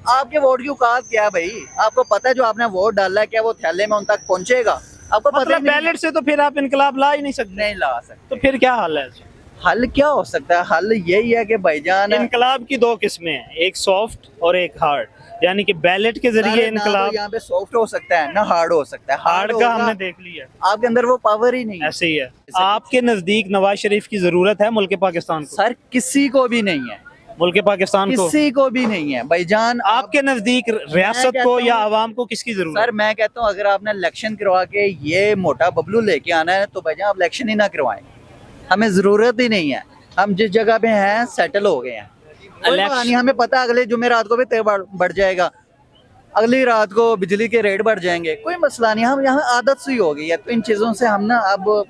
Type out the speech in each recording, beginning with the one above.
आपके वोट की औकात क्या है भाई? आपको पता है जो आपने वोट डाला है क्या वो थैले में उन तक पहुंचेगा? आपको पता मतलब ही नहीं है। बैलेट से तो फिर आप इनकलाब ला ही नहीं सकते, नहीं ला सकते। तो फिर क्या हाल है? हल क्या हो सकता है? हल यही है कि भाईजान इनकलाब की दो किस्में हैं, एक सॉफ्ट और एक हार्ड, यानी कि बैलेट के जरिए सर, ना तो इनकलाब। यहाँ पे सॉफ्ट हो सकता है ना हार्ड हो सकता है। हार्ड हार्ड का होगा हमने देख लिया, आपके अंदर वो पावर ही नहीं है। ऐसे ही है। ऐसे कुछ आपके नजदीक नवाज शरीफ की जरूरत है मुल्क पाकिस्तान को? सर किसी को भी नहीं है। मुल्क पाकिस्तान को किसी को भी नहीं है भाईजान। आपके नजदीक रियासत कहता को या हूँ आवाम को किसकी जरूरत सर, मैं कहता हूँ अगर आपने इलेक्शन करवा के ये मोटा बबलू लेके आना है तो भाईजान आप इलेक्शन ही ना करवाएं। हमें जरूरत ही नहीं है। हम जिस जगह पे हैं सेटल हो गए हैं। कोई बात नहीं, हमें पता है अगले जुमेरात को भी तेल बढ़ जाएगा, अगली रात को बिजली के रेट बढ़ जाएंगे, कोई मसला नहीं। हम यहाँ आदत सी हो गई है तो इन चीजों से हम ना अब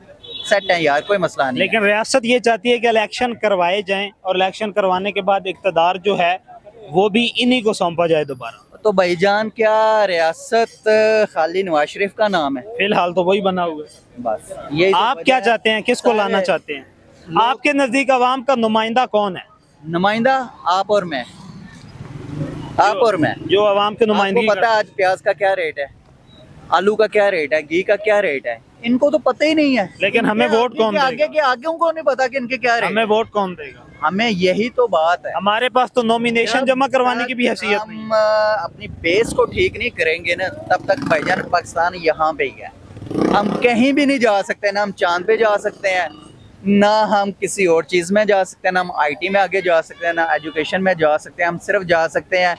सेट हैं यार, कोई मसला नहीं है। लेकिन रियासत ये चाहती है कि इलेक्शन करवाए जाएं और इलेक्शन करवाने के बाद इक़्तिदार जो है वो भी इन्हीं को सौंपा जाए दोबारा। तो भाईजान क्या रियासत खाली नवाज शरीफ का नाम है? फिलहाल तो वही बना हुआ है। बस यही तो आप वजह क्या है। चाहते हैं, किसको लाना सारे चाहते हैं? आपके नजदीक आवाम का नुमाइंदा कौन है? नुमाइंदा आप और मैं, आप और मैं। जो आवाम के आपको नुमाइंदगी पता है आज प्याज का क्या रेट है, आलू का क्या रेट है, घी का क्या रेट है? इनको तो पता ही नहीं है। लेकिन हमें वोट कौन देगा? आगे के आगे उनको नहीं पता कि इनके क्या रेट हमें है। वोट कौन देगा? हमें यही तो बात है। हमारे पास तो नॉमिनेशन जमा करवाने की भी हैसियत नहीं। हम अपनी बेस को ठीक नहीं करेंगे ना तब तक भाईजान पाकिस्तान यहाँ पे ही है। हम कहीं भी नहीं जा सकते, ना हम चांद पे जा सकते हैं, ना हम किसी और चीज़ में जा सकते हैं, ना हम आईटी में आगे जा सकते हैं, ना एजुकेशन में जा सकते हैं। हम सिर्फ जा सकते हैं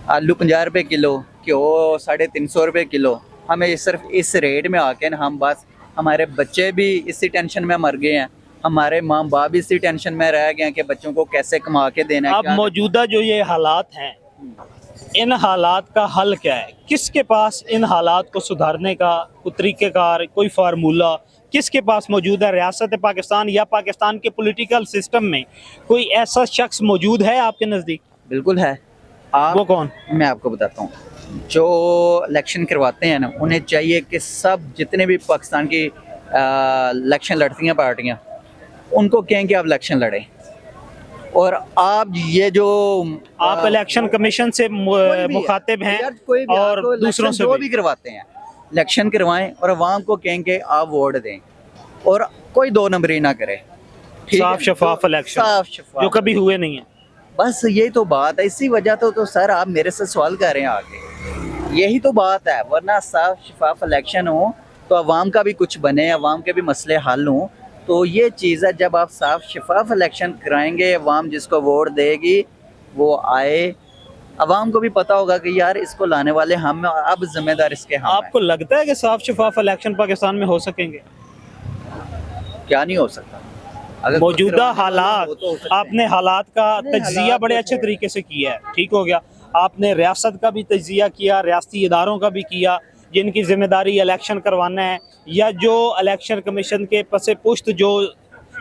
आलू 50 रुपये किलो, घ्यो 350 रुपये किलो। हमें सिर्फ इस रेट में आके ना हम बस, हमारे बच्चे भी इसी टेंशन में मर गए हैं, हमारे माँ बाप भी इसी टेंशन में रह गए हैं कि बच्चों को कैसे कमा के देना है। अब मौजूदा जो ये हालात हैं, इन हालात का हल क्या है? किसके पास इन हालात को सुधारने का कोई तरीक़ेकार, कोई फार्मूला किसके पास मौजूद है? रियासत पाकिस्तान या पाकिस्तान के पॉलिटिकल सिस्टम में कोई ऐसा शख्स मौजूद है आपके नज़दीक? बिल्कुल है। आप वो कौन? मैं आपको बताता हूँ। जो इलेक्शन करवाते हैं ना उन्हें चाहिए कि सब जितने भी पाकिस्तान की इलेक्शन लड़ती हैं पार्टियाँ, उनको कहें कि आप इलेक्शन लड़ें। और आप ये जो आप इलेक्शन कमीशन से मुखातिब हैं कोई भी और दूसरों से जो भी भी करवाते हैं इलेक्शन करवाएं और अवाम को कहें कि आप वोट दें और कोई दो नंबरी ना करे। साफ शफाफ इलेक्शन साफ शफाफ जो कभी हुए नहीं है। बस यही तो बात है। इसी वजह तो सर आप मेरे से सवाल कर रहे हैं आगे, यही तो बात है। वरना साफ शफाफ इलेक्शन हो तो अवाम का भी कुछ बने, अवाम के भी मसले हल हों। तो ये चीज़ है, जब आप साफ शफाफ इलेक्शन कराएंगे अवाम जिसको वोट देगी वो आए, अवाम को भी पता होगा कि यार इसको लाने वाले हम हैं, अब जिम्मेदार इसके हम हैं। आपको लगता है कि साफ शफाफ इलेक्शन पाकिस्तान में हो सकेंगे? क्या नहीं हो सकता? अगर मौजूदा कुछ करवाने वाला हालात, हो तो हो सकते हैं। आपने हालात का नहीं, तज्जिया हालात बड़े तो अच्छे है। तरीके से किया है, ठीक हो गया। आपने रियासत का भी तज्जिया किया, रियासती इदारों का भी किया जिनकी जिम्मेदारी इलेक्शन करवाना है, या जो इलेक्शन कमीशन के पसे पुश्त जो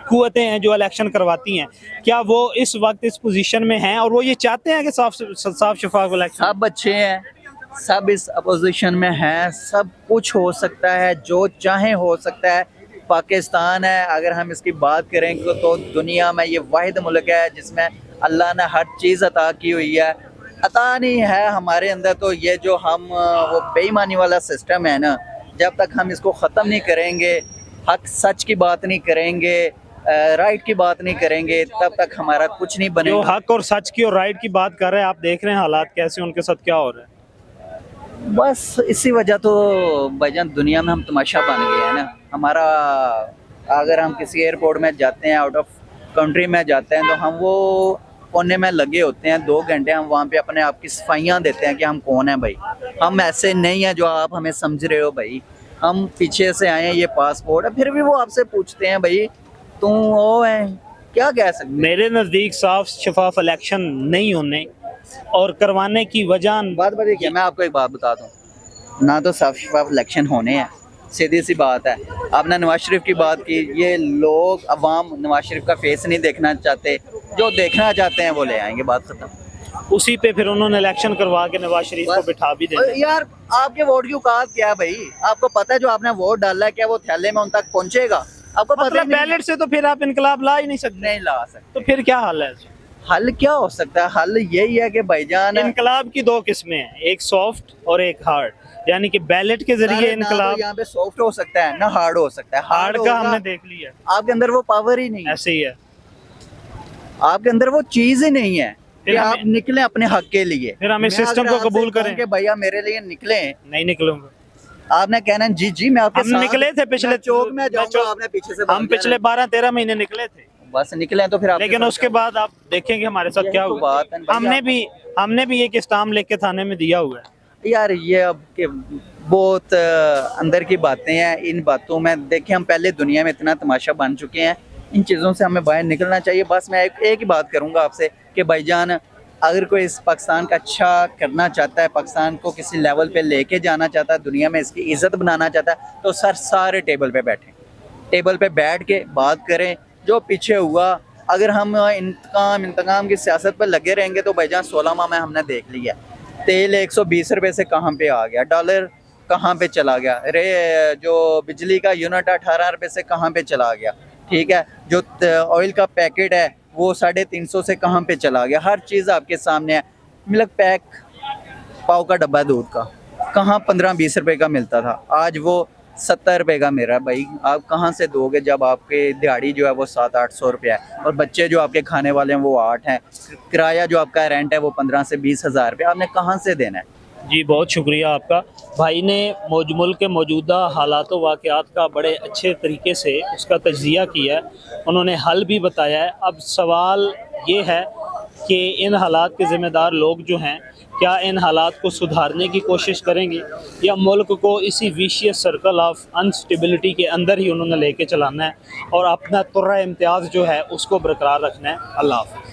कुव्वतें हैं जो इलेक्शन करवाती हैं, क्या वो इस वक्त इस पोजीशन में हैं और वो ये चाहते हैं कि साफ शफाफ इलेक्शन? सब अच्छे हैं, सब इस अपोजिशन में हैं, सब कुछ हो सकता है, जो चाहे हो सकता है। पाकिस्तान है, अगर हम इसकी बात करें तो दुनिया में ये वाहिद मुल्क है जिसमें अल्लाह ने हर चीज़ अता की हुई है। अता नहीं है हमारे अंदर तो ये जो हम वो बेईमानी वाला सिस्टम है ना, जब तक हम इसको ख़त्म नहीं करेंगे, हक सच की बात नहीं करेंगे, राइट की बात नहीं करेंगे, तब तक हमारा कुछ नहीं जो बनेगा। हक और सच की और राइट की बात कर रहे हैं, आप देख रहे हैं हालात कैसे, उनके साथ क्या हो रहा है। बस इसी वजह तो भाईजान दुनिया में हम तमाशा बन गए हैं ना। हमारा अगर हम किसी एयरपोर्ट में जाते हैं, आउट ऑफ कंट्री में जाते हैं, तो हम वो कोने में लगे होते हैं 2 घंटे, हम वहाँ पे अपने आप की सफाइयाँ देते हैं कि हम कौन हैं भाई। हम ऐसे नहीं हैं जो आप हमें समझ रहे हो भाई। हम पीछे से आए हैं, ये पासपोर्ट है, फिर भी वो आपसे पूछते हैं भाई तुम वो है, क्या कह सकते हैं? मेरे नज़दीक साफ शफाफ इलेक्शन नहीं होने और करवाने की वजह बात बताइए, मैं आपको एक बात बता दूं, ना तो साफ शफाफ इलेक्शन होने हैं, सीधी सी बात है। आपने नवाज शरीफ की बात की, ये लोग अवाम नवाज शरीफ का फेस नहीं देखना चाहते, जो देखना चाहते हैं वो ले आएंगे, बात खत्म। उसी पे फिर उन्होंने इलेक्शन करवा के नवाज शरीफ को बिठा भी देना। यार आपके वोट की औकात क्या है भाई? आपको पता है जो आपने वोट डाला है क्या वो थैले में उन तक पहुंचेगा? आपको पता मतलब ही नहीं बैलेट से तो फिर आप इनकलाब ला ही नहीं सकते, नहीं ला सकते। तो फिर क्या हाल है? हल क्या हो सकता है? हल यही है कि भाईजान इनकलाब की दो किस्में हैं, एक सॉफ्ट और एक हार्ड, यानी कि बैलेट के जरिए ना तो इनकलाब। यहाँ पे सॉफ्ट हो सकता है ना हार्ड हो सकता है। हार्ड का होगा, हमने देख लिया, आपके अंदर वो पावर ही नहीं है, ऐसे ही है। आपके अंदर वो चीज ही नहीं है कि फिर आप हमें- निकले अपने हक के लिए। फिर हमें मैं सिस्टम अगर को आपसे कबूल कहूं करें। कि भैया मेरे लिए निकले, नहीं निकलूंगा। आपने कहना है, जी जी मैं आपके हम साथ निकले थे पिछले मैं चौक में मैं जाऊंगा, चौक- आपने पीछे से हम भाग पिछले जाना 12-13 महीने निकले थे, है। बस निकले हैं तो फिर आपके लेकिन साथ उसके क्या बाद आप देखेंगे हमारे साथ यही क्या तो हुआ। बात है भैया। हमने भी एक स्टाम्प लेके थाने में दिया हुआ है। होगा यार, ये अब के बहुत अंदर की बातें हैं। इन बातों में देखिए, हम पहले दुनिया में इतना तमाशा बन चुके हैं, इन चीज़ों से हमें बाहर निकलना चाहिए। बस मैं एक ही बात करूंगा आपसे कि भाईजान, अगर कोई इस पाकिस्तान का अच्छा करना चाहता है, पाकिस्तान को किसी लेवल पे लेके जाना चाहता है, दुनिया में इसकी इज्जत बनाना चाहता है, तो सर सारे टेबल पे बैठें, टेबल पे बैठ के बात करें। जो पीछे हुआ, अगर हम इंतकाम की सियासत पर लगे रहेंगे तो भाईजान 16 माह में हमने देख लिया, तेल 120 रुपये से कहाँ पे आ गया, डॉलर कहाँ पे चला गया, जो बिजली का यूनिट 18 रुपये से कहाँ पे चला गया, ठीक है, जो ऑयल का पैकेट है वो 350 से कहाँ पे चला गया। हर चीज़ आपके सामने है। मिल्क पैक, पाव का डब्बा दूध का, कहाँ 15-20 रुपए का मिलता था, आज वो 70 रुपए का मिल रहा है। भाई आप कहाँ से दोगे जब आपके दिहाड़ी जो है वो 700-800 रुपया है, और बच्चे जो आपके खाने वाले हैं वो 8 हैं, किराया जो आपका रेंट है वो 15 से 20 हज़ार रुपये, आपने कहाँ से देना है? जी बहुत शुक्रिया आपका। भाई ने मुल्क के मौजूदा हालात वाक़यात का बड़े अच्छे तरीके से उसका तज्ज़िया किया है, उन्होंने हल भी बताया है। अब सवाल ये है कि इन हालात के ज़िम्मेदार लोग जो हैं, क्या इन हालात को सुधारने की कोशिश करेंगे या मुल्क को इसी विशियस सर्कल ऑफ अनस्टेबिलिटी के अंदर ही उन्होंने लेके चलाना है और अपना तुर्रा इम्तियाज़ जो है उसको बरकरार रखना है। अल्लाह हाफ़िज़।